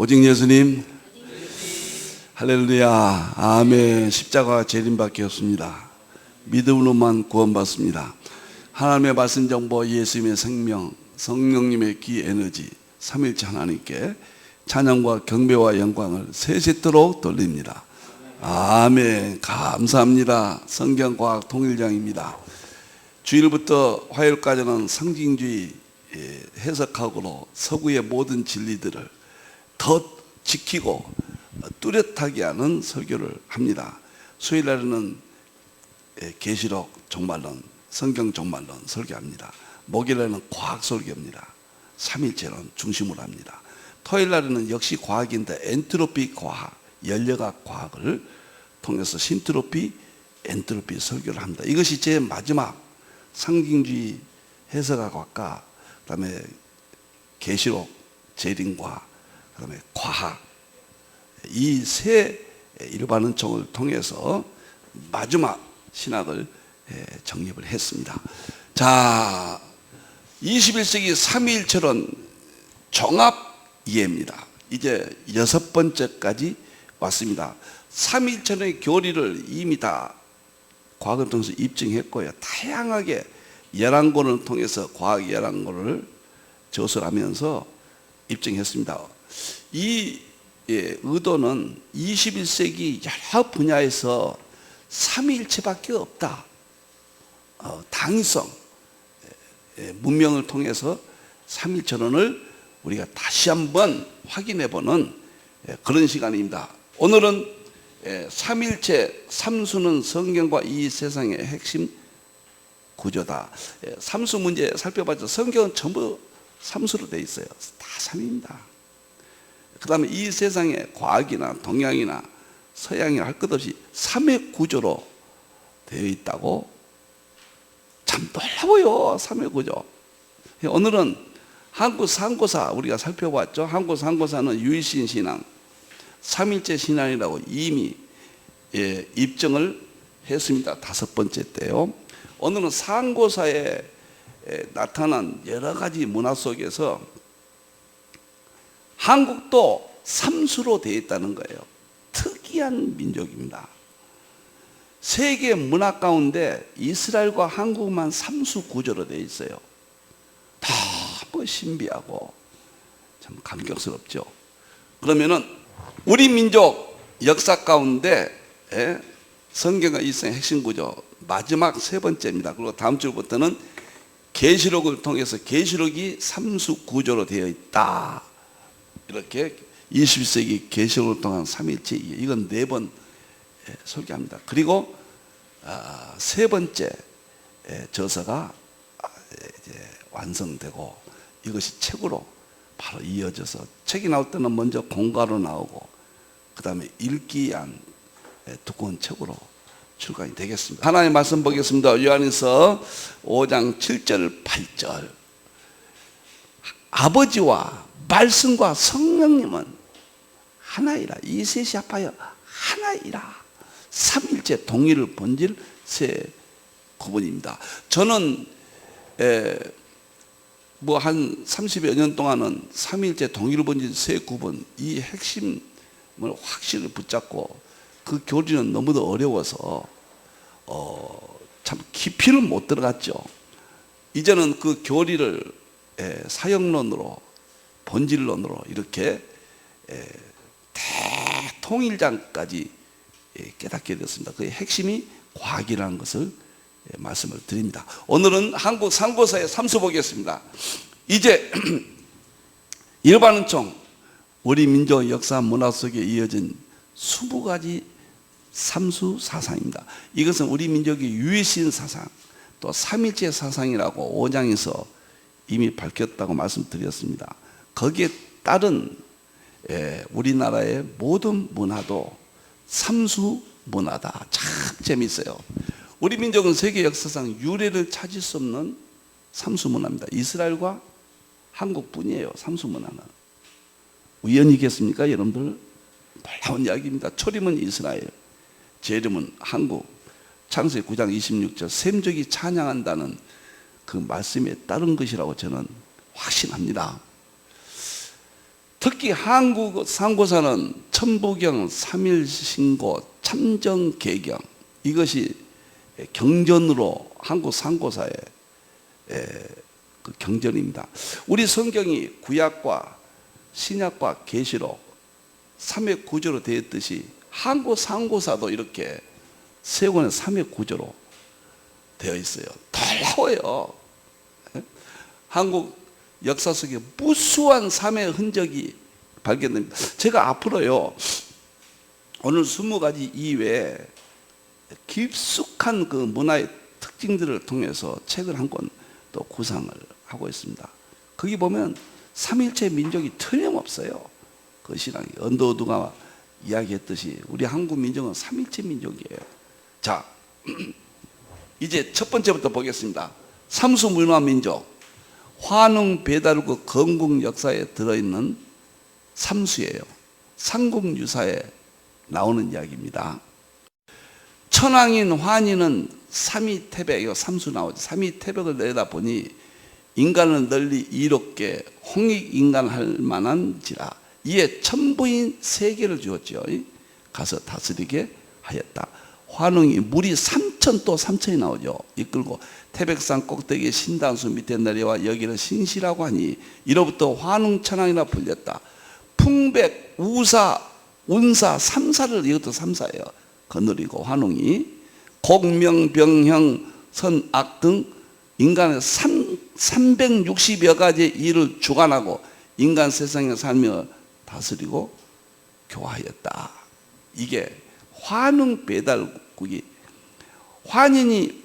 오직 예수님, 할렐루야, 아멘. 십자가가 재림밖에 없습니다. 믿음으로만 구원받습니다. 하나님의 말씀 정보, 예수님의 생명, 성령님의 기 에너지, 삼일체 하나님께 찬양과 경배와 영광을 세세토록 돌립니다. 아멘. 감사합니다. 성경과학 통일장입니다. 주일부터 화요일까지는 상징주의 해석학으로 서구의 모든 진리들을 더 지키고 뚜렷하게 하는 설교를 합니다. 수요일날에는 계시록 종말론, 성경 종말론 설교합니다. 목요일날에는 과학 설교입니다. 삼일체론 중심으로 합니다. 토요일날에는 역시 과학인데 엔트로피 과학, 연력학 과학을 통해서 신트로피, 엔트로피 설교를 합니다. 이것이 제 마지막 상징주의 해석학과, 그 다음에 계시록, 재림과, 그 다음에 과학, 이 세 일반론총을 통해서 마지막 신학을 정립을 했습니다. 자, 21세기 삼위일체론 종합 이해입니다. 이제 6번째까지 왔습니다. 삼위일체론의 교리를 이미 다 과학을 통해서 입증했고요. 다양하게 11권을 통해서 과학 11권을 저술하면서 입증했습니다. 이 의도는 21세기 여러 분야에서 삼위일체밖에 없다. 당위성, 문명을 통해서 삼위일체론을 우리가 다시 한번 확인해보는 그런 시간입니다. 오늘은 삼위일체, 삼수는 성경과 이 세상의 핵심 구조다. 삼수 문제 살펴봤죠. 성경은 전부 삼수로 되어 있어요. 다 삼위입니다. 그 다음에 이 세상에 과학이나 동양이나 서양이나 할 것 없이 삼회 구조로 되어 있다고. 참 놀라워요. 삼회 구조. 오늘은 한국 상고사 우리가 살펴봤죠. 한국 상고사는 유일신 신앙, 삼일체 신앙이라고 이미 입증을 했습니다. 5번째 때요. 오늘은 상고사에 나타난 여러 가지 문화 속에서 한국도 삼수로 되어 있다는 거예요. 특이한 민족입니다. 세계 문화 가운데 이스라엘과 한국만 삼수 구조로 되어 있어요. 너무 신비하고 참 감격스럽죠. 그러면은 우리 민족 역사 가운데 성경과 이성의 핵심 구조 마지막 3번째입니다. 그리고 다음 주부터는 계시록을 통해서 계시록이 삼수 구조로 되어 있다. 이렇게 21세기 계시록을 통한 삼일체, 이건 4번 설교합니다. 그리고 3번째 저서가 이제 완성되고 이것이 책으로 바로 이어져서, 책이 나올 때는 먼저 공가로 나오고 그 다음에 읽기 위한 두꺼운 책으로 출간이 되겠습니다. 하나님의 말씀 보겠습니다. 요한일서 5장 7절 8절. 아버지와 말씀과 성령님은 하나이라. 이 셋이 합하여 하나이라. 삼일체 동일을 본질 세 구분입니다. 저는 뭐 한 30여 년 동안은 삼일체 동일을 본질 세 구분, 이 핵심을 확실히 붙잡고, 그 교리는 너무도 어려워서 참 깊이는 못 들어갔죠. 이제는 그 교리를 사역론으로, 본질론으로 이렇게 대통일장까지 깨닫게 되었습니다. 그 핵심이 과학이라는 것을 말씀을 드립니다. 오늘은 한국 상고사의 삼수 보겠습니다. 이제 일반론총, 우리 민족 역사 문화 속에 이어진 20가지 삼수 사상입니다. 이것은 우리 민족의 유일신 사상, 또 삼일체 사상이라고 5장에서 이미 밝혔다고 말씀드렸습니다. 거기에 따른 우리나라의 모든 문화도 삼수 문화다. 참 재미있어요. 우리 민족은 세계 역사상 유례를 찾을 수 없는 삼수 문화입니다. 이스라엘과 한국뿐이에요. 삼수 문화는. 우연이겠습니까 여러분들? 놀라운 이야기입니다. 초림은 이스라엘, 재림은 한국. 창세기 9장 26절 샘족이 찬양한다는 그 말씀에 따른 것이라고 저는 확신합니다. 특히 한국 상고사는 천부경, 삼일신고, 참정계경, 이것이 경전으로 한국 상고사의 그 경전입니다. 우리 성경이 구약과 신약과 계시록 삼획 구조로 되어 있듯이 한국 상고사도 이렇게 세 권의 삼획 구조로 되어 있어요. 놀라워요. 한국 역사 속에 무수한 삼의 흔적이 발견됩니다. 제가 앞으로요, 오늘 20가지 이외에 깊숙한 그 문화의 특징들을 통해서 책을 한 권 또 구상을 하고 있습니다. 거기 보면 삼일체 민족이 틀림없어요. 그 신앙이 언더우드가 이야기했듯이 우리 한국 민족은 삼일체 민족이에요. 자, 이제 첫 번째부터 보겠습니다. 삼수문화 민족, 환웅 배달국 건국 역사에 들어있는 삼수예요. 삼국유사에 나오는 이야기입니다. 천왕인 환희는 삼위태백, 이거 삼수 나오죠. 삼위태백을 내다보니 인간을 널리 이롭게 홍익인간할 만한지라 이에 천부인 세계를 주었죠. 가서 다스리게 하였다. 환웅이 물이 3천 또 3천이 나오죠. 이끌고 태백산 꼭대기 신단수 밑에 내려와 여기는 신시라고 하니 이로부터 환웅천왕이라 불렸다. 풍백, 우사, 운사, 삼사를, 이것도 삼사예요. 거느리고 환웅이 곡명병형 선악 등 인간의 360여 가지 일을 주관하고 인간 세상에 살며 다스리고 교화하였다. 이게 환웅 배달국이, 환인이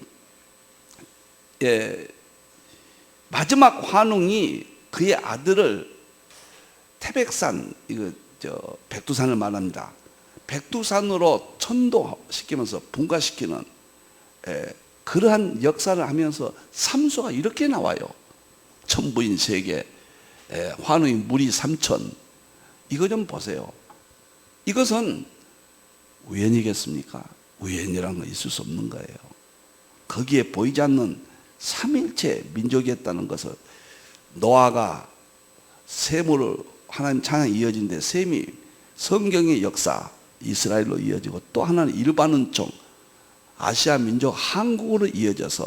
마지막 환웅이 그의 아들을 태백산, 이거 백두산을 말합니다. 백두산으로 천도시키면서 분가시키는 그러한 역사를 하면서 삼수가 이렇게 나와요. 천부인 세계, 환웅이 물이 3천. 이거 좀 보세요. 이것은 우연이겠습니까? 우연이라는 건 있을 수 없는 거예요. 거기에 보이지 않는 삼일체 민족이었다는 것을, 노아가 셈으로 하나님 찬양이 이어진데, 셈이 성경의 역사 이스라엘로 이어지고 또 하나는 일반은총 아시아 민족 한국으로 이어져서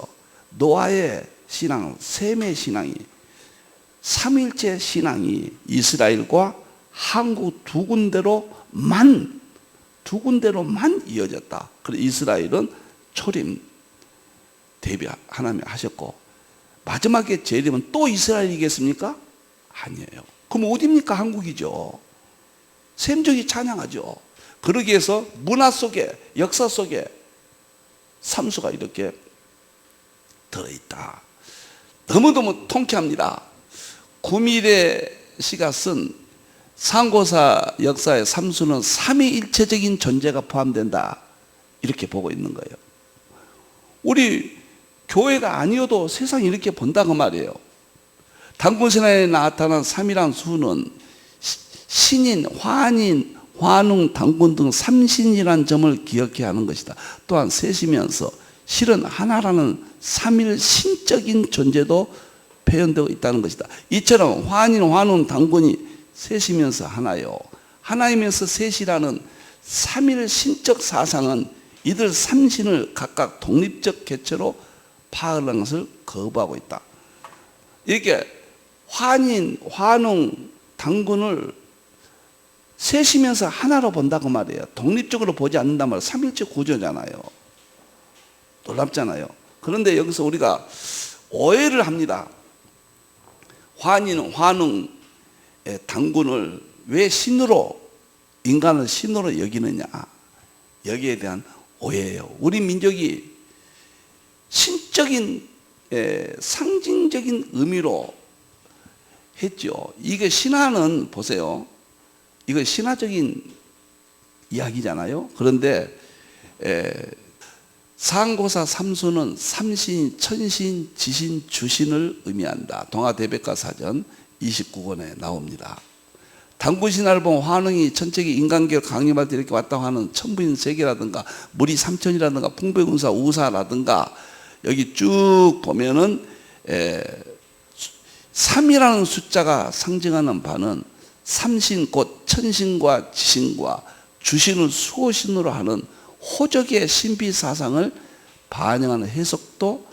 노아의 신앙, 셈의 신앙이, 삼일체 신앙이 이스라엘과 한국 두 군데로만 이어졌다. 그래서 이스라엘은 초림 대비 하나님이 하셨고, 마지막에 재림은 또 이스라엘이겠습니까? 아니에요. 그럼 어디입니까? 한국이죠. 셈족이 찬양하죠. 그러기 위해서 문화 속에, 역사 속에 삼수가 이렇게 들어있다. 너무너무 통쾌합니다. 구미래 씨가 쓴 상고사 역사의 삼수는 삼위일체적인 존재가 포함된다, 이렇게 보고 있는 거예요. 우리 교회가 아니어도 세상이 이렇게 본다고 말이에요. 단군신화에 나타난 삼이란 수는 신인, 환인, 환웅, 단군 등 삼신이라는 점을 기억해야 하는 것이다. 또한 셋이면서 실은 하나라는 삼일 신적인 존재도 표현되고 있다는 것이다. 이처럼 환인, 환웅, 단군이 셋이면서 하나요. 하나이면서 셋이라는 삼일 신적 사상은 이들 삼신을 각각 독립적 개체로 파악하는 것을 거부하고 있다. 이렇게 환인, 환웅, 단군을 셋이면서 하나로 본다고 말이에요. 독립적으로 보지 않는단 말이에요. 삼일체 구조잖아요. 놀랍잖아요. 그런데 여기서 우리가 오해를 합니다. 환인, 환웅, 단군을 왜 신으로, 인간을 신으로 여기느냐, 여기에 대한 오해예요. 우리 민족이 신적인, 상징적인 의미로 했죠. 이게 신화는 보세요. 이거 신화적인 이야기잖아요. 그런데 상고사 삼수는 삼신, 천신, 지신, 주신을 의미한다. 동아대백과사전 29권에 나옵니다. 단군신화를 보면 환웅이 천체기 인간계를 강림할 때 이렇게 왔다고 하는 천부인 세계라든가 물이 삼천이라든가 풍백운사, 우사라든가 여기 쭉 보면은 3이라는 숫자가 상징하는 바는 삼신 곧 천신과 지신과 주신을 수호신으로 하는 호적의 신비 사상을 반영하는 해석도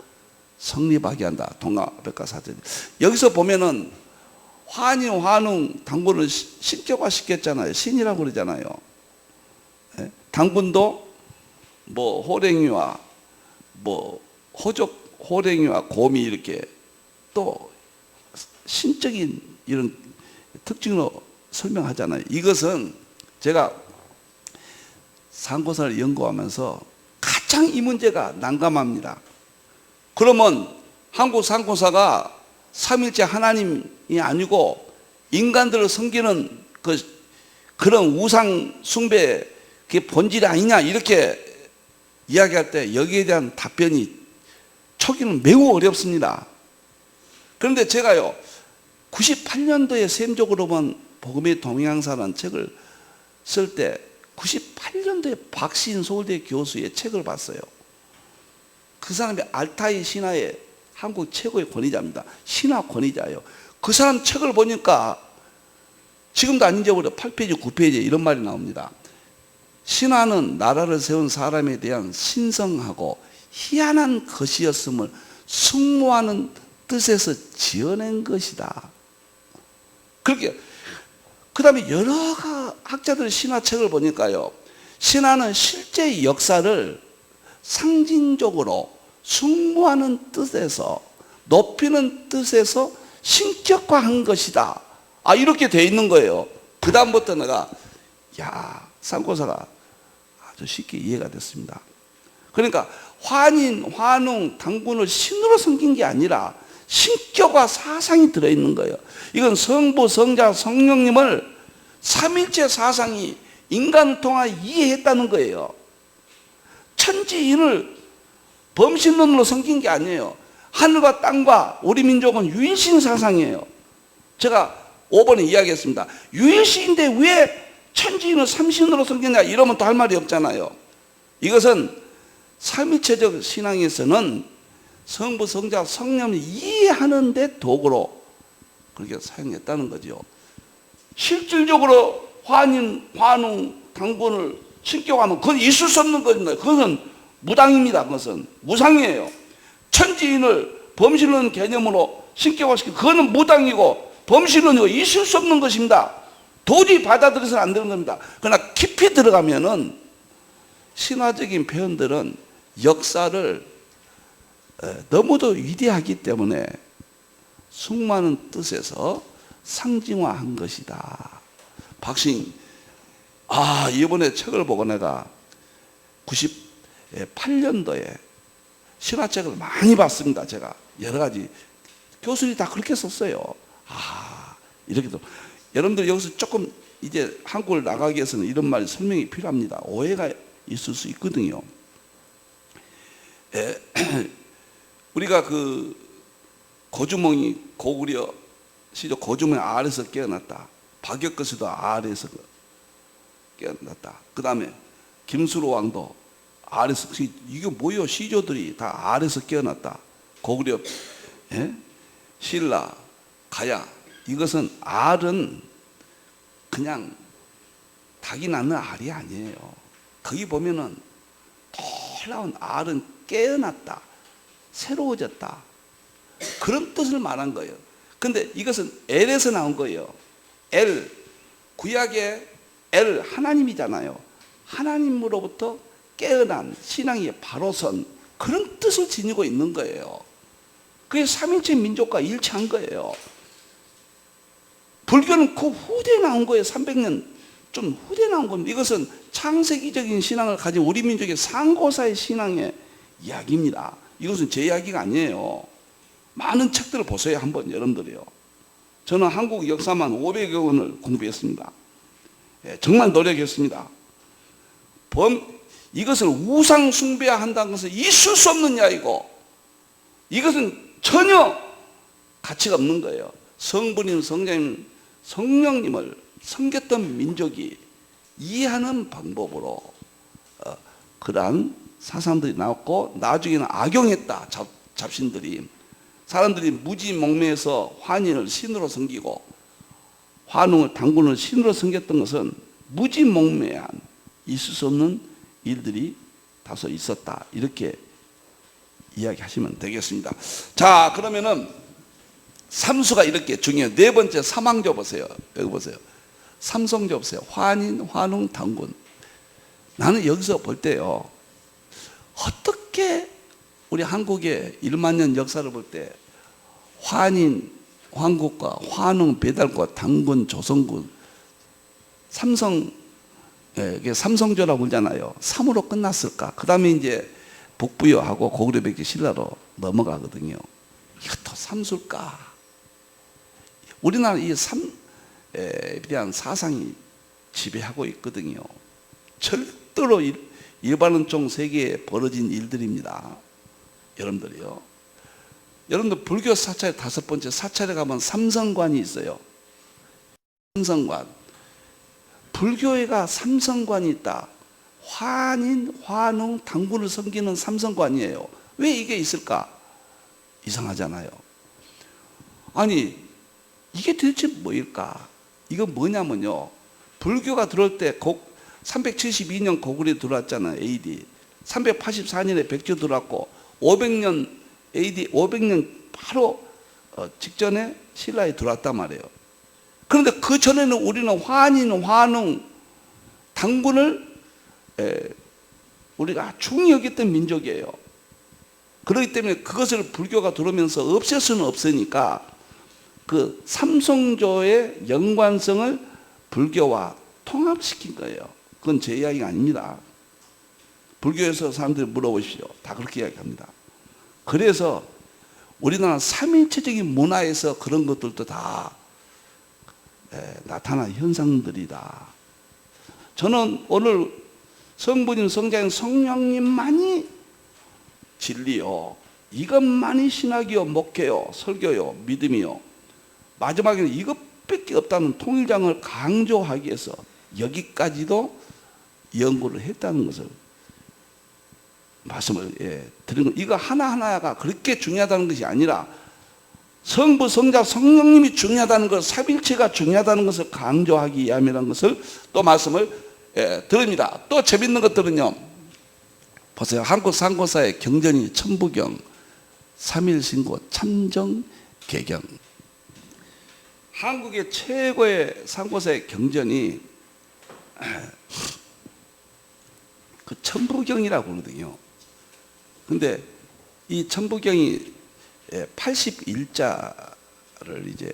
성립하게 한다. 동아백과사전. 여기서 보면은 환인, 환웅, 당군을 신격화 시켰잖아요. 신이라고 그러잖아요. 예? 당군도 뭐 호랭이와 뭐 호적, 호랭이와 곰이 이렇게 또 신적인 이런 특징으로 설명하잖아요. 이것은 제가 상고사를 연구하면서 가장 이 문제가 난감합니다. 그러면 한국 상고사가 삼일째 하나님이 아니고 인간들을 섬기는 그런 우상 숭배 그게 본질이 아니냐 이렇게 이야기할 때 여기에 대한 답변이 초기는 매우 어렵습니다. 그런데 제가요 98년도에 셈적으로 본 복음의 동향사라는 책을 쓸 때 98년도에 박시인 서울대 교수의 책을 봤어요. 그 사람이 알타이 신화의 한국 최고의 권위자입니다. 신화 권위자예요. 그 사람 책을 보니까 지금도 안 잊어버려 8페이지 9페이지에 이런 말이 나옵니다. 신화는 나라를 세운 사람에 대한 신성하고 희한한 것이었음을 승모하는 뜻에서 지어낸 것이다. 그렇게 그 다음에 여러 학자들의 신화책을 보니까요 신화는 실제 역사를 상징적으로 숭모하는 뜻에서 높이는 뜻에서 신격화한 것이다. 이렇게 돼 있는 거예요. 그 다음부터 내가 상고사가 아주 쉽게 이해가 됐습니다. 그러니까 환인, 환웅, 당군을 신으로 섬긴 게 아니라 신격화 사상이 들어있는 거예요. 이건 성부, 성자, 성령님을 삼일체 사상이 인간을 통하여 이해했다는 거예요. 천지인을 범신론으로 섬긴 게 아니에요. 하늘과 땅과 우리 민족은 유일신 사상이에요. 제가 5번에 이야기했습니다. 유일신인데 왜 천지인을 삼신으로 섬기냐 이러면 또 할 말이 없잖아요. 이것은 삼일체적 신앙에서는 성부, 성자, 성령을 이해하는 데 도구로 그렇게 사용했다는 거죠. 실질적으로 환인, 환웅, 당군을 신격화하면 그건 있을 수 없는 겁니다. 그것은 무당입니다. 그것은 무상이에요. 천지인을 범신론 개념으로 신격화시키고 그거는 무당이고 범신론이고 있을 수 없는 것입니다. 도저히 받아들여서는 안 되는 겁니다. 그러나 깊이 들어가면은 신화적인 표현들은 역사를 너무도 위대하기 때문에 수많은 뜻에서 상징화한 것이다. 박신 이번에 책을 보고 내가 98년도에 신화책을 많이 봤습니다. 제가 여러 가지 교수들이 다 그렇게 썼어요. 이렇게도 여러분들 여기서 조금 이제 한국을 나가기 위해서는 이런 말 설명이 필요합니다. 오해가 있을 수 있거든요. 우리가 그 고주몽이 고구려 시조 고주몽이 아래에서 깨어났다. 박역거스도 아래에서 깨어났다. 그 다음에 김수로 왕도 아래에서 이게 뭐요? 시조들이 다 아래에서 깨어났다. 고구려 신라 가야 이것은 알은 그냥 닭이 낳는 알이 아니에요. 거기 보면은 놀라운 알은 깨어났다. 새로워졌다. 그런 뜻을 말한 거예요. 근데 이것은 엘에서 나온 거예요. 엘, 구약의 엘 하나님이잖아요. 하나님으로부터 깨어난 신앙이 바로 선 그런 뜻을 지니고 있는 거예요. 그게 삼일체 민족과 일치한 거예요. 불교는 그 후대에 나온 거예요. 300년 좀 후대에 나온 겁니다. 이것은 창세기적인 신앙을 가진 우리 민족의 상고사의 신앙의 이야기입니다. 이것은 제 이야기가 아니에요. 많은 책들을 보세요. 한번 여러분들이요. 저는 한국 역사만 500여 권을 공부했습니다. 정말 노력했습니다. 이것을 우상 숭배한다는 것은 있을 수 없는 이야기고 이것은 전혀 가치가 없는 거예요. 성부님, 성자님, 성령님을 섬겼던 민족이 이해하는 방법으로 그러한 사상들이 나왔고 나중에는 악용했다. 잡신들이 사람들이 무지몽매해서 환인을 신으로 섬기고 환웅을 당군을 신으로 섬겼던 것은 무지몽매한 있을 수 없는 일들이 다소 있었다. 이렇게 이야기하시면 되겠습니다. 자, 그러면은 삼수가 이렇게 중요해요. 네 번째 삼왕조 보세요. 여기 보세요. 삼성조 보세요. 환인, 환웅, 당군. 나는 여기서 볼 때요, 어떻게 우리 한국의 1만 년 역사를 볼 때 환인, 황국과 환웅, 배달과 당군, 조선군, 삼성, 삼성조라고 그러잖아요. 3으로 끝났을까? 그 다음에 이제 북부여하고 고구려백제 신라로 넘어가거든요. 이것도 삼수일까? 우리나라 이 삼에 대한 사상이 지배하고 있거든요. 절대로 일반론종 세계에 벌어진 일들입니다. 여러분들이요. 여러분들 불교 사찰 5번째 사찰에 가면 삼성관이 있어요. 삼성관. 불교회가 삼성관이 있다. 환인, 환웅, 당군을 섬기는 삼성관이에요. 왜 이게 있을까? 이상하잖아요. 아니, 이게 도대체 뭐일까? 이건 뭐냐면요, 불교가 들어올 때 372년 고구려에 들어왔잖아요. AD 384년에 백조 들어왔고 500년 AD 500년 바로 직전에 신라에 들어왔단 말이에요. 그런데 그 전에는 우리는 환인, 환웅, 당군을 우리가 중히 여겼던 민족이에요. 그렇기 때문에 그것을 불교가 들어오면서 없앨 수는 없으니까 그 삼성조의 연관성을 불교와 통합시킨 거예요. 그건 제 이야기가 아닙니다. 불교에서 사람들이 물어보십시오. 다 그렇게 이야기합니다. 그래서 우리나라 삼일체적인 문화에서 그런 것들도 다 나타난 현상들이다. 저는 오늘 성부님, 성자인 성령님만이 진리요, 이것만이 신학이요, 목회요, 설교요, 믿음이요, 마지막에는 이것밖에 없다는 통일장을 강조하기 위해서 여기까지도 연구를 했다는 것을 말씀을 드린 거. 이거 하나하나가 그렇게 중요하다는 것이 아니라 성부, 성자, 성령님이 중요하다는 것, 삼일체가 중요하다는 것을 강조하기 위함이라는 것을 또 말씀을 드립니다. 또 재밌는 것들은요, 보세요. 한국 상고사의 경전이 천부경, 삼일신고, 참정계경. 한국의 최고의 상고사의 경전이 그 천부경이라고 그러거든요. 근데 이 천부경이 81자를 이제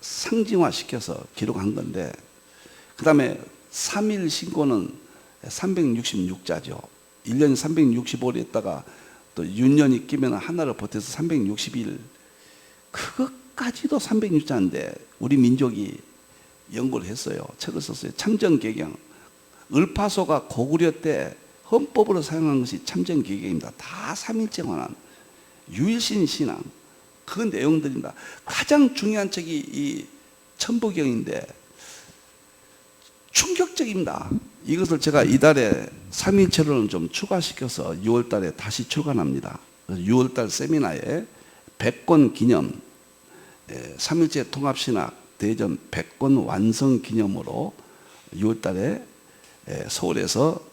상징화시켜서 기록한 건데, 그 다음에 3일 신고는 366자죠. 1년이 365일 했다가 또 윤년이 끼면 하나를 보태서 360일. 그것까지도 306자인데 우리 민족이 연구를 했어요. 책을 썼어요. 참정계경. 을파소가 고구려 때 헌법으로 사용한 것이 참정계경입니다. 다 삼일째 관한 유일신 신앙, 그 내용들입니다. 가장 중요한 책이 이 천부경인데 충격적입니다. 이것을 제가 이달에 3일체로는 좀 추가시켜서 6월달에 다시 출간합니다. 6월달 세미나에 100권 기념 3일체 통합신학 대전 100권 완성 기념으로 6월달에 서울에서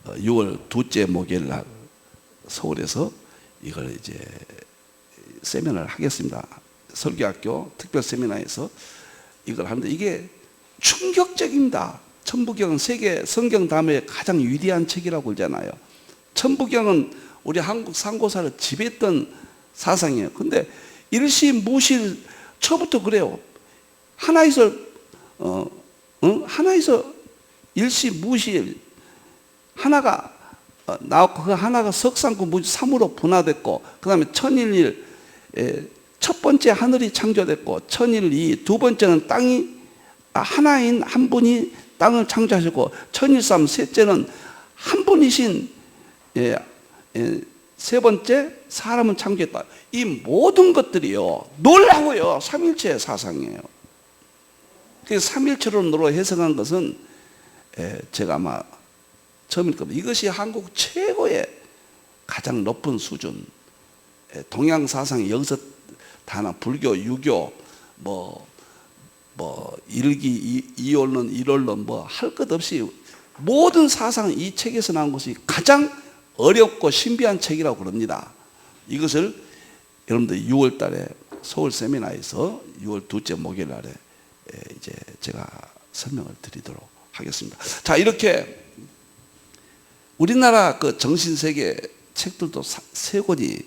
6월 둘째 목요일날 서울에서 이걸 이제 세미나를 하겠습니다. 설교학교 특별 세미나에서 이걸 하는데 이게 충격적입니다. 천부경은 세계 성경 다음에 가장 위대한 책이라고 그러잖아요. 천부경은 우리 한국 상고사를 지배했던 사상이에요. 근데 일시무실 처음부터 그래요. 하나에서 하나에서 일시무실 하나가 나왔고 그 하나가 석상구 무지 3으로 분화됐고, 그 다음에 천일일 첫 번째 하늘이 창조됐고, 천일이 두 번째는 땅이 하나인 한 분이 땅을 창조하셨고, 천일삼 셋째는 한 분이신 세 번째 사람은 창조했다. 이 모든 것들이요 놀라고요 삼일체 사상이에요. 그래서 삼일체론으로 해석한 것은 제가 아마 처음일 겁니다. 이것이 한국 최고의 가장 높은 수준. 동양 사상이 여기서 다나 불교, 유교, 뭐 뭐 일기, 이원론, 일원론 뭐 할 것 없이 모든 사상 이 책에서 나온 것이 가장 어렵고 신비한 책이라고 그럽니다. 이것을 여러분들 6월 달에 서울 세미나에서 6월 둘째 목요일 날에 이제 제가 설명을 드리도록 하겠습니다. 자, 이렇게 우리나라 그 정신세계 책들도 세 권이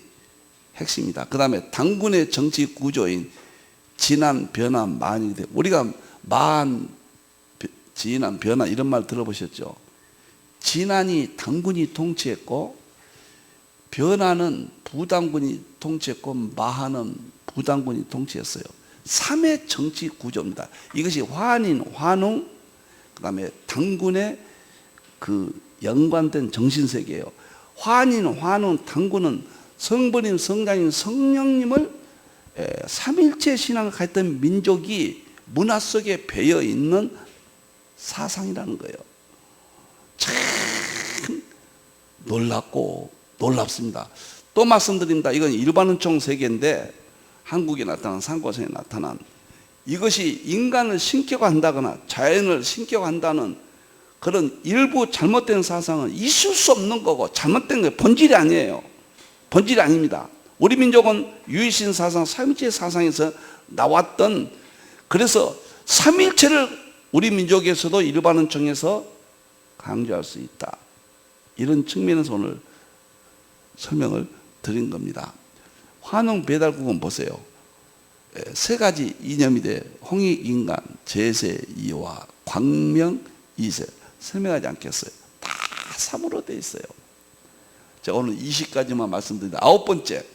핵심이다. 그 다음에 당군의 정치 구조인 진안, 변화, 만인데 우리가 만, 진안, 변화 이런 말 들어보셨죠? 진안이 당군이 통치했고 변화는 부당군이 통치했고 마하는 부당군이 통치했어요. 3의 정치 구조입니다. 이것이 환인, 환웅, 그 다음에 당군의 그 연관된 정신세계예요. 환인, 환웅, 당군은 성부님, 성자님, 성령님을 삼일체 신앙을 가졌던 민족이 문화 속에 배어 있는 사상이라는 거예요. 참 놀랍고 놀랍습니다. 또 말씀드립니다. 이건 일반은총 세계인데 한국에 나타난 상고성에 나타난 이것이 인간을 신격화 한다거나 자연을 신격화 한다는 그런 일부 잘못된 사상은 있을 수 없는 거고 잘못된 거예요. 본질이 아니에요. 본질이 아닙니다. 우리 민족은 유일신 사상, 삼일체 사상에서 나왔던 그래서 삼일체를 우리 민족에서도 일반은총에서 강조할 수 있다. 이런 측면에서 오늘 설명을 드린 겁니다. 환웅 배달국은 보세요. 세 가지 이념이 돼 홍익인간, 제세이와 광명이세 설명하지 않겠어요. 다 3으로 돼 있어요. 제가 오늘 20가지만 말씀드립니다. 9번째,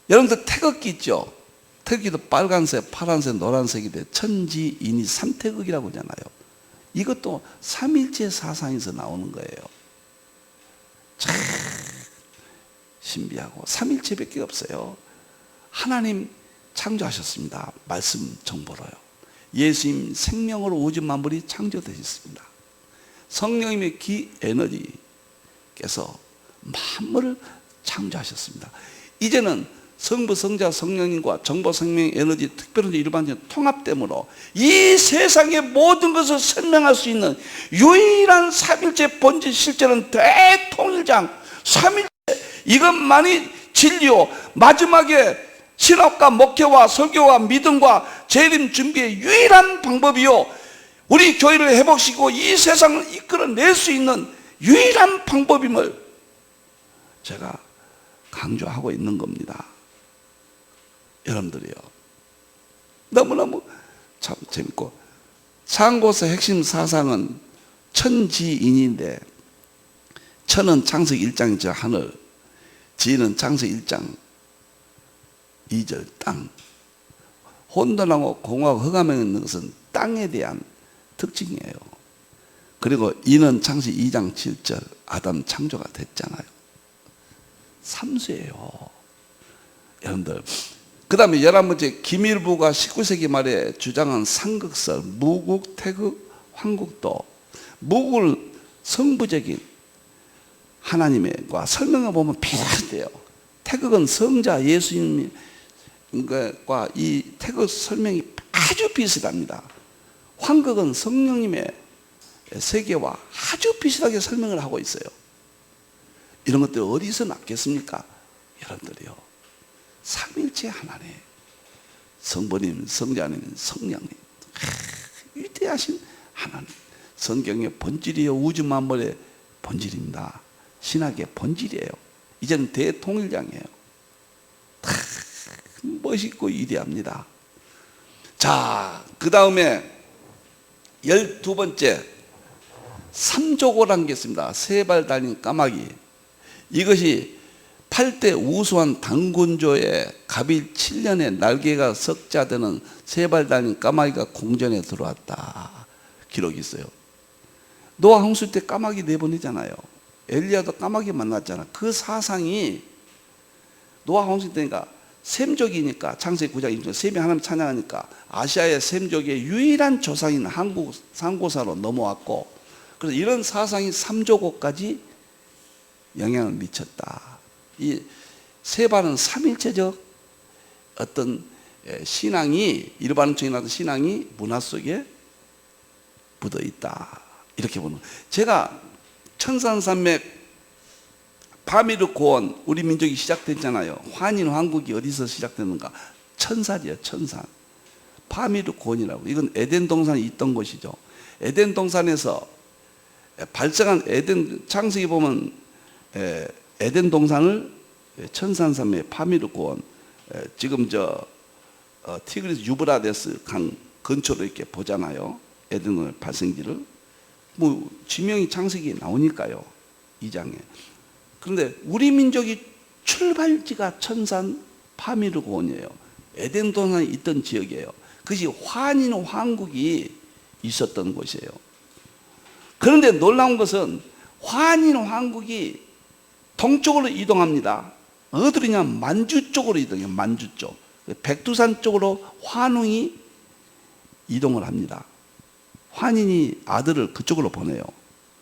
여러분들 태극기 있죠? 태극기도 빨간색, 파란색, 노란색이 돼 천지인이 삼태극이라고 하잖아요. 이것도 삼일체 사상에서 나오는 거예요. 참 신비하고 삼일체밖에 없어요. 하나님 창조하셨습니다. 말씀 정보로요. 예수님 생명으로 우주 만물이 창조되셨습니다. 성령님의 기 에너지께서 만물을 창조하셨습니다. 이제는 성부, 성자, 성령님과 정보, 생명, 에너지, 특별한 일반적인 통합됨으로 이 세상의 모든 것을 설명할 수 있는 유일한 삼일체 본질 실제는 대통일장 삼일체 이것만이 진리요 마지막에 신학과 목회와 설교와 믿음과 재림 준비의 유일한 방법이요 우리 교회를 회복시키고 이 세상을 이끌어낼 수 있는 유일한 방법임을 제가 강조하고 있는 겁니다. 여러분들이요 너무너무 참 재밌고 상고서 핵심 사상은 천지인인데 천은 창세기 1장이죠. 하늘, 지는 창세기 1장 2절 땅. 혼돈하고 공허하고 흑암에 있는 것은 땅에 대한 특징이에요. 그리고 이는 창세기 2장 7절 아담 창조가 됐잖아요. 삼수예요. 여러분들 그 다음에 11번째 김일부가 19세기 말에 주장한 삼극설 무국, 태극, 황국도 무국을 성부적인 하나님과 설명해 보면 비슷해요. 태극은 성자 예수님과 이 태극 설명이 아주 비슷합니다. 황극은 성령님의 세계와 아주 비슷하게 설명을 하고 있어요. 이런 것들 어디서 났겠습니까? 여러분들이요 삼일체 하나님 성부님, 성자님, 성령님 위대하신 하나님 성경의 본질이요 우주 만물의 본질입니다. 신학의 본질이에요. 이제는 대통일장이에요. 멋있고 위대합니다. 자, 그 다음에 12번째 삼조고라는 게 있습니다. 세 발 달린 까마귀. 이것이 8대 우수한 당군조의 갑일 7년에 날개가 석자되는 세 발 달린 까마귀가 공전에 들어왔다. 기록이 있어요. 노아 홍수 때 까마귀 4번이잖아요. 엘리야도 까마귀 만났잖아. 그 사상이 노아 홍수 때니까 셈족이니까 창세기 9장 1절 셈이 하나님 찬양하니까 아시아의 셈족의 유일한 조상인 한국 상고사로 넘어왔고 그래서 이런 사상이 삼조고까지 영향을 미쳤다. 이 세 발은 삼일체적 어떤 신앙이 일반적인 신앙이 문화 속에 묻어 있다. 이렇게 보는. 제가 천산산맥 파미르 고원 우리 민족이 시작됐잖아요. 환인 왕국이 어디서 시작됐는가? 천산이에요. 천산. 파미르 고원이라고. 이건 에덴 동산이 있던 곳이죠. 에덴 동산에서 발생한 에덴 창세기 보면 에덴 동산을 천산산맥 파미르 고원 지금 티그리스 유브라데스 강 근처로 이렇게 보잖아요. 에덴의 발생지를 뭐 지명이 창세기에 나오니까요. 2장에. 그런데 우리 민족이 출발지가 천산 파미르 고원이에요. 에덴 동산이 있던 지역이에요. 그것이 환인 왕국이 있었던 곳이에요. 그런데 놀라운 것은 환인 왕국이 동쪽으로 이동합니다. 어디로냐? 만주 쪽으로 이동해요. 만주 쪽. 백두산 쪽으로 환웅이 이동을 합니다. 환인이 아들을 그쪽으로 보내요.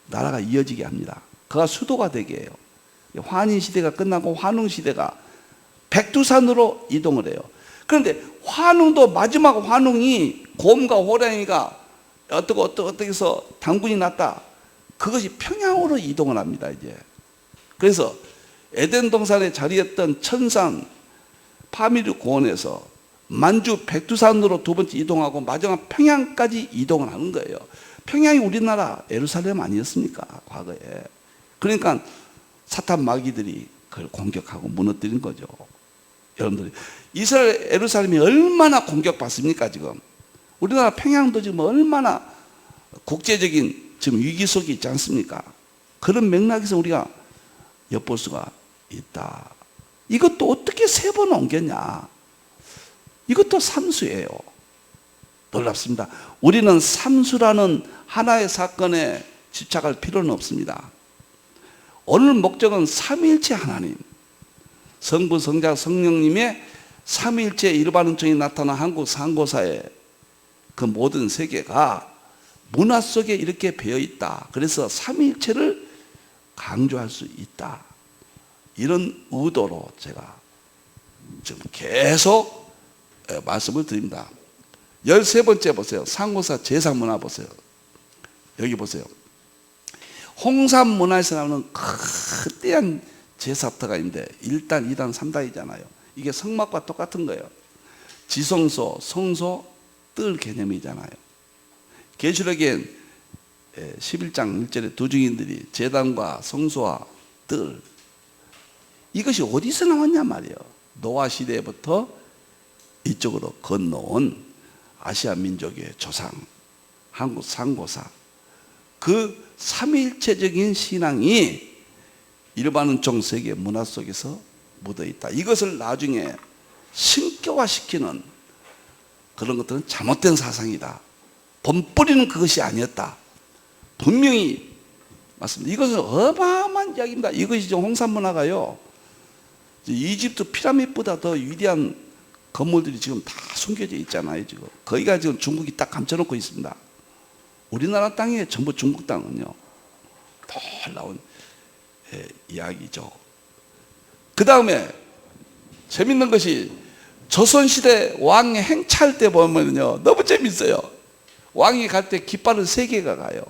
나라가 이어지게 합니다. 그가 수도가 되게 해요. 환인 시대가 끝나고 환웅 시대가 백두산으로 이동을 해요. 그런데 환웅도 마지막 환웅이 곰과 호랑이가 어떻게 해서 당군이 났다. 그것이 평양으로 이동을 합니다. 이제. 그래서 에덴 동산에 자리했던 천산 파미르 고원에서 만주 백두산으로 두 번째 이동하고 마지막 평양까지 이동을 하는 거예요. 평양이 우리나라 예루살렘 아니었습니까? 과거에. 그러니까 사탄 마귀들이 그걸 공격하고 무너뜨린 거죠. 여러분들이 이스라엘 예루살렘이 얼마나 공격받습니까? 지금 우리나라 평양도 지금 얼마나 국제적인 지금 위기 속에 있지 않습니까? 그런 맥락에서 우리가 엿볼 수가 있다. 이것도 어떻게 세 번 옮겼냐? 이것도 삼수예요. 놀랍습니다. 우리는 삼수라는 하나의 사건에 집착할 필요는 없습니다. 오늘 목적은 삼위일체 하나님, 성부, 성자, 성령님의 삼위일체 일반론적이 나타난 한국 상고사의 그 모든 세계가 문화 속에 이렇게 배어 있다. 그래서 삼위일체를 강조할 수 있다. 이런 의도로 제가 지금 계속 말씀을 드립니다. 13번째 보세요. 상고사 제사문화 보세요. 여기 보세요. 홍산 문화에서 나오는 거대한 제사터가 있는데 1단, 2단, 3단이잖아요. 이게 성막과 똑같은 거예요. 지성소, 성소, 뜰 개념이잖아요. 계시록엔 11장 1절에 두 증인들이 제단과 성소와 뜰, 이것이 어디서 나왔냐 말이에요. 노아 시대부터 이쪽으로 건너온 아시아 민족의 조상, 한국 상고사, 그 삼위일체적인 신앙이 일반론적 세계 문화 속에서 묻어 있다. 이것을 나중에 신격화시키는 그런 것들은 잘못된 사상이다. 본뿌리는 그것이 아니었다. 분명히 맞습니다. 이것은 어마어마한 이야기입니다. 이것이 지금 홍산 문화가요, 이집트 피라미드보다 더 위대한 건물들이 지금 다 숨겨져 있잖아요. 지금 거기가 지금 중국이 딱 감춰놓고 있습니다. 우리나라 땅에 전부 중국 땅은요, 놀라운 이야기죠. 그 다음에 재밌는 것이 조선시대 왕 행차할 때 보면요, 너무 재밌어요. 왕이 갈 때 깃발은 3개가 가요.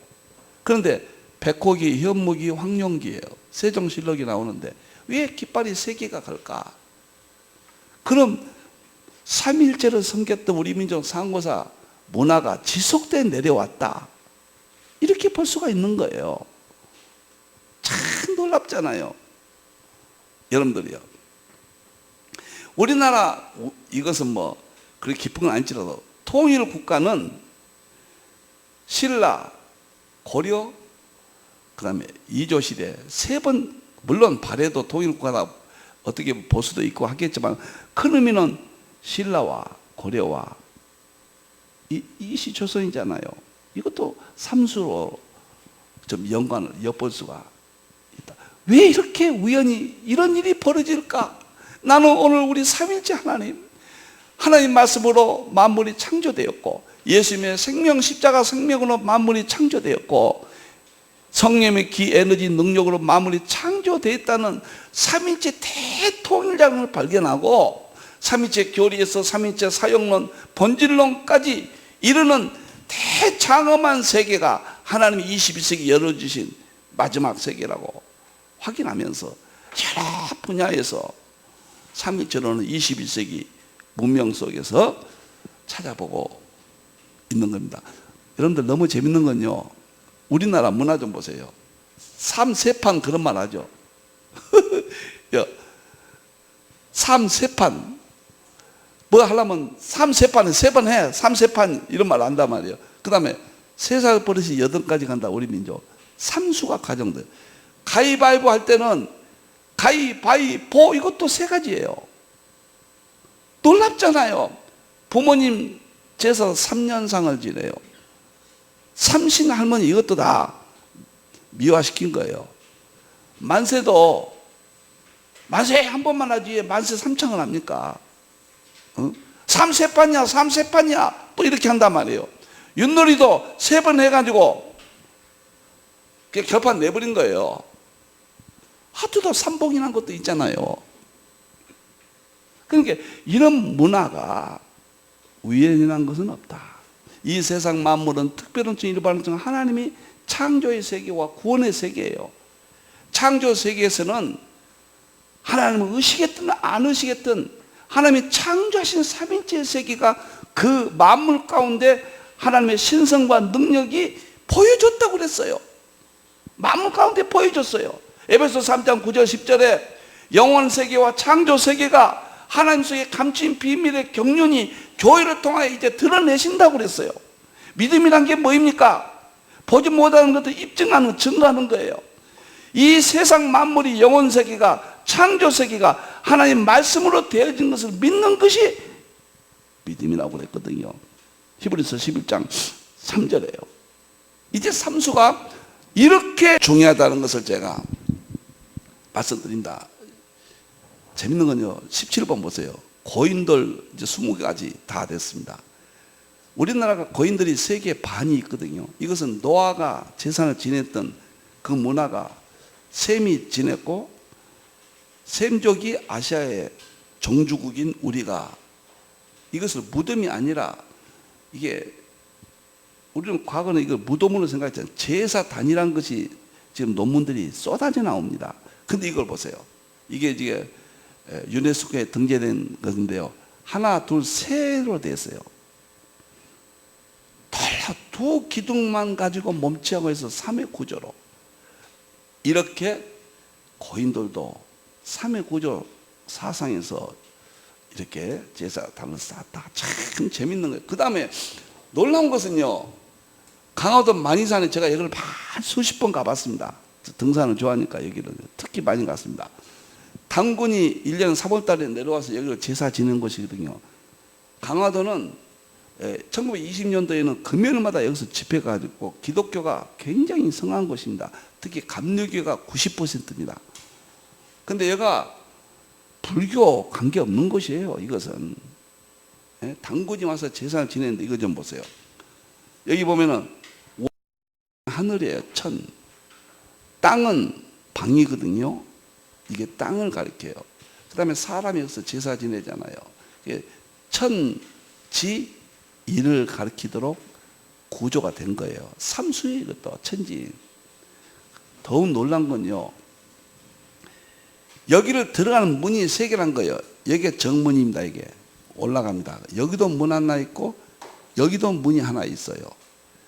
그런데 백호기, 현무기, 황룡기예요. 세종실록이 나오는데 왜 깃발이 3개가 갈까? 그럼 삼일체를 섬겼던 우리 민족 상고사 문화가 지속돼 내려왔다. 이렇게 볼 수가 있는 거예요. 참 놀랍잖아요. 여러분들이요. 우리나라, 이것은 뭐 그렇게 깊은 건 아닐지라도 통일 국가는 신라, 고려, 그 다음에 이조시대 3번, 물론 발해도 통일 국가다 어떻게 볼 수도 있고 하겠지만 큰 의미는 신라와 고려와 이시 조선이잖아요. 이것도 삼수로 좀 연관을 엿볼 수가 있다. 왜 이렇게 우연히 이런 일이 벌어질까? 나는 오늘 우리 삼일째 하나님 말씀으로 만물이 창조되었고, 예수님의 생명 십자가 생명으로 만물이 창조되었고, 성령의 기 에너지 능력으로 만물이 창조되었다는 삼일째 대통일장을 발견하고 삼위체 교리에서 삼위체 사역론, 본질론까지 이르는 대장엄한 세계가 하나님이 21세기 열어주신 마지막 세계라고 확인하면서 여러 분야에서 삼위체론은 21세기 문명 속에서 찾아보고 있는 겁니다. 여러분들 너무 재밌는 건요, 우리나라 문화 좀 보세요. 삼세판 그런 말 하죠. 삼세판 뭐 하려면 삼세판에 세 번 해. 삼세판 이런 말 한단 말이에요. 그 다음에 세살 버릇이 8가지 간다. 우리 민족 삼수가 가정돼. 가위바위보 할 때는 가위바위보 이것도 3가지예요. 놀랍잖아요. 부모님 제사 3년상을 지내요. 삼신 할머니 이것도 다 미화시킨 거예요. 만세도 만세 한 번만 하지 만세 3창을 합니까? 삼세판이야 삼세판이야 또 이렇게 한단 말이에요. 윷놀이도 3번 해가지고 결판 내버린 거예요. 하트도 3봉이라는 것도 있잖아요. 그러니까 이런 문화가 우연이라는 것은 없다. 이 세상 만물은 특별한증 일반증 하나님이 창조의 세계와 구원의 세계예요. 창조 세계에서는 하나님은 의식했든 안 의식했든 하나님이 창조하신 삼위일체의 세계가 그 만물 가운데 하나님의 신성과 능력이 보여줬다고 그랬어요. 만물 가운데 보여줬어요. 에베소 3장 9절 10절에 영원 세계와 창조 세계가 하나님 속에 감추인 비밀의 경륜이 교회를 통하여 이제 드러내신다고 그랬어요. 믿음이란 게 뭐입니까? 보지 못하는 것을 입증하는, 증거하는 거예요. 이 세상 만물이 영원 세계가, 창조 세계가 하나님 말씀으로 되어진 것을 믿는 것이 믿음이라고 그랬거든요. 히브리서 11장 3절에요. 이제 삼수가 이렇게 중요하다는 것을 제가 말씀드립니다. 재밌는 건요, 17번 보세요. 고인돌 이제 20가지 다 됐습니다. 우리나라가 고인들이 세계 반이 있거든요. 이것은 노아가 제사를 지냈던 그 문화가 셈이 지냈고, 셈족이 아시아의 종주국인 우리가 이것을 무덤이 아니라, 이게 우리는 과거는 이걸 무덤으로 생각했잖아요. 제사 단위라는 것이 지금 논문들이 쏟아져 나옵니다. 근데 이걸 보세요. 이게 이제 유네스코에 등재된 것인데요. 하나, 둘, 세로 됐어요. 두 기둥만 가지고 몸치하고 해서 3의 구조로. 이렇게 고인돌도 3의 구조 사상에서 이렇게 제사당을 쌓았다. 참 재밌는 거예요. 그 다음에 놀라운 것은요, 강화도 만이산에 제가 여기를 수십 번 가봤습니다. 등산을 좋아하니까 여기를 특히 많이 갔습니다. 당군이 1년 3월 달에 내려와서 여기를 제사 지는 곳이거든요. 강화도는 1920년도에는 금요일마다 여기서 집회가 있고 기독교가 굉장히 성한 곳입니다. 특히 감리교가 90%입니다. 근데 여기가 불교 관계없는 곳이에요. 이것은 당군이 와서 제사를 지내는데 이거 좀 보세요. 여기 보면은 하늘이에요. 천. 땅은 방이거든요. 이게 땅을 가리켜요. 그 다음에 사람이 여기서 제사 지내잖아요. 천지 이를 가리키도록 구조가 된 거예요. 삼수의 이것도 천지. 더욱 놀란 건요, 여기를 들어가는 문이 3개란 거예요. 여기가 정문입니다. 이게 올라갑니다. 여기도 문 하나 있고 여기도 문이 하나 있어요.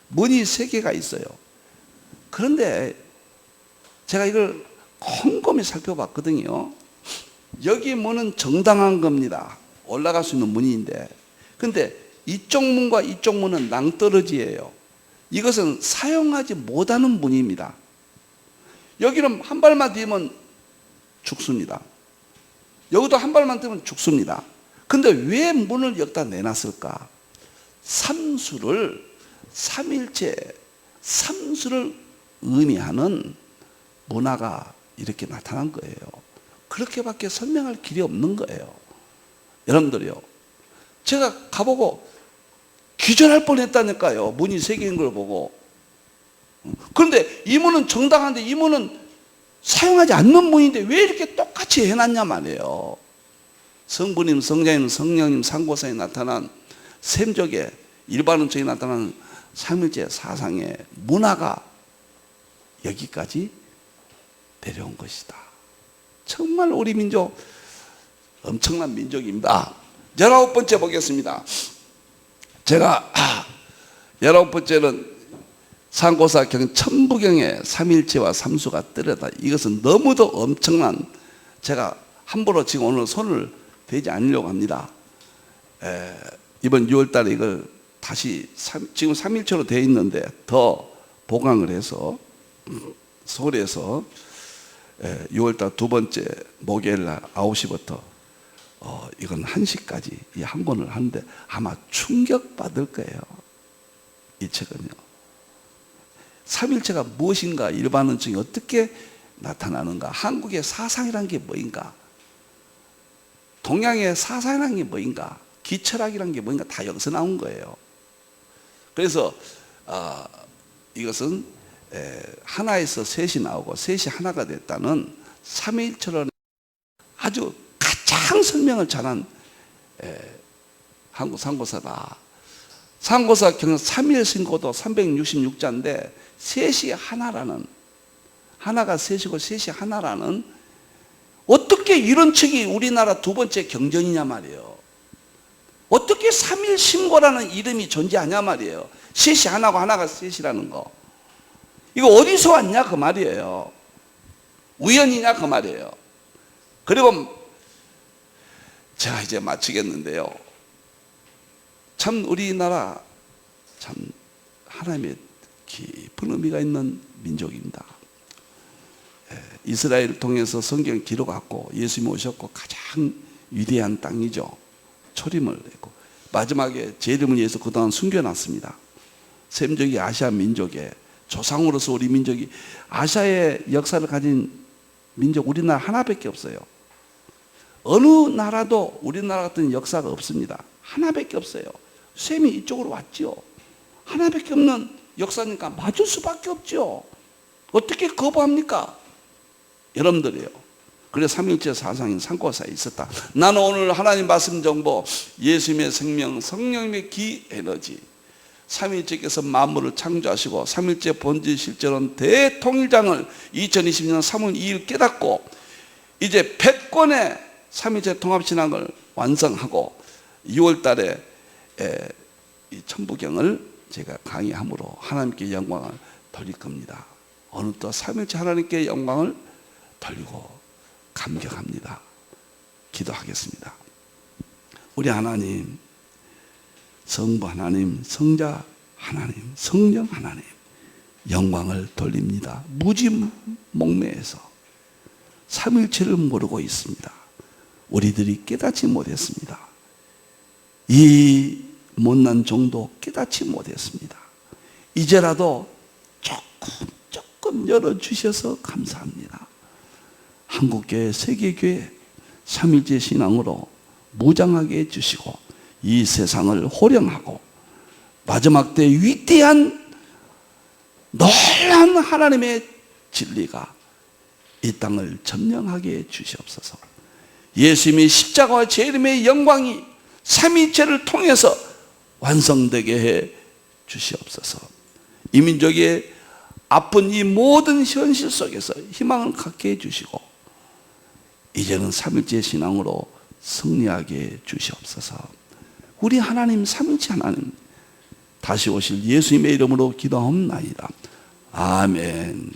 문이 3개가 있어요. 그런데 제가 이걸 꼼꼼히 살펴봤거든요. 여기 문은 정당한 겁니다. 올라갈 수 있는 문인데, 근데 이쪽 문과 이쪽 문은 낭떠러지예요. 이것은 사용하지 못하는 문입니다. 여기는 한 발만 뒤면 죽습니다. 여기도 한 발만 뒤면 죽습니다. 근데 왜 문을 여기다 내놨을까? 삼수를, 삼일체, 삼수를 의미하는 문화가 이렇게 나타난 거예요. 그렇게밖에 설명할 길이 없는 거예요. 여러분들이요, 제가 가보고 기절할 뻔했다니까요. 문이 3개인 걸 보고. 그런데 이 문은 정당한데 이 문은 사용하지 않는 문인데 왜 이렇게 똑같이 해놨냐 말이에요. 성부님, 성자님, 성령님, 상고사에 나타난 셈족의 일반론적에 나타난 삼일째 사상의 문화가 여기까지 내려온 것이다. 정말 우리 민족 엄청난 민족입니다. 19번째 보겠습니다. 제가 19번째는 상고사경 천부경의 삼일체와 삼수가 뜨려다. 이것은 너무도 엄청난, 제가 함부로 지금 오늘 손을 대지 않으려고 합니다. 이번 6월 달에 이걸 다시 지금 삼일체로 되어 있는데 더 보강을 해서 서울에서 6월 달 두 번째 목요일 날 9시부터 이건 1시까지 이 한 권을 하는데 아마 충격받을 거예요. 이 책은요. 삼일체가 무엇인가, 일반론증이 어떻게 나타나는가, 한국의 사상이란 게 뭐인가, 동양의 사상이란 게 뭐인가, 기철학이란 게 뭐인가 다 여기서 나온 거예요. 그래서 이것은 하나에서 셋이 나오고 셋이 하나가 됐다는 삼위일체론의 아주 가장 설명을 잘한 한국 상고사다. 상고사 경영 3일 신고도 366자인데 셋이 하나라는, 하나가 셋이고 셋이 하나라는, 어떻게 이런 책이 우리나라 두 번째 경전이냐 말이에요. 어떻게 3일 신고라는 이름이 존재하냐 말이에요. 셋이 하나고 하나가 셋이라는 거. 이거 어디서 왔냐 그 말이에요. 우연이냐 그 말이에요. 그리고 제가 이제 마치겠는데요. 참 우리나라 참 하나님의 깊은 의미가 있는 민족입니다. 이스라엘을 통해서 성경 기록하고 예수님이 오셨고 가장 위대한 땅이죠. 초림을 했고 마지막에 제 이름을 위해서 그동안 숨겨놨습니다. 셈족이 아시아 민족의 조상으로서 우리 민족이 아시아의 역사를 가진 민족 우리나라 하나밖에 없어요. 어느 나라도 우리나라 같은 역사가 없습니다. 하나밖에 없어요. 셈이 이쪽으로 왔죠. 하나밖에 없는 역사니까 맞을 수밖에 없죠. 어떻게 거부합니까? 여러분들이요. 그래서 삼일체 사상인 상고사에 있었다. 나는 오늘 하나님 말씀 정보, 예수님의 생명, 성령님의 기 에너지, 삼일체께서 만물을 창조하시고 삼일체 본질 실제로는 대통일장을 2020년 3월 2일 깨닫고 이제 100권의 삼일체 통합신학을 완성하고 6월 달에 이 천부경을 제가 강의함으로 하나님께 영광을 돌릴 겁니다. 어느 또 삼일체 하나님께 영광을 돌리고 감격합니다. 기도하겠습니다. 우리 하나님, 성부 하나님, 성자 하나님, 성령 하나님, 영광을 돌립니다. 무지몽매에서 삼일체를 모르고 있습니다. 우리들이 깨닫지 못했습니다. 이 못난 종도 깨닫지 못했습니다. 이제라도 조금 열어주셔서 감사합니다. 한국교회, 세계교회 삼일체 신앙으로 무장하게 해주시고 이 세상을 호령하고 마지막 때 위대한 놀라운 하나님의 진리가 이 땅을 점령하게 해주시옵소서. 예수님의 십자가와 제 이름의 영광이 삼위일체를 통해서 완성되게 해 주시옵소서. 이 민족의 아픈 이 모든 현실 속에서 희망을 갖게 해 주시고 이제는 삼일체 신앙으로 승리하게 해 주시옵소서. 우리 하나님, 삼일체 하나님, 다시 오실 예수님의 이름으로 기도하옵나이다. 아멘.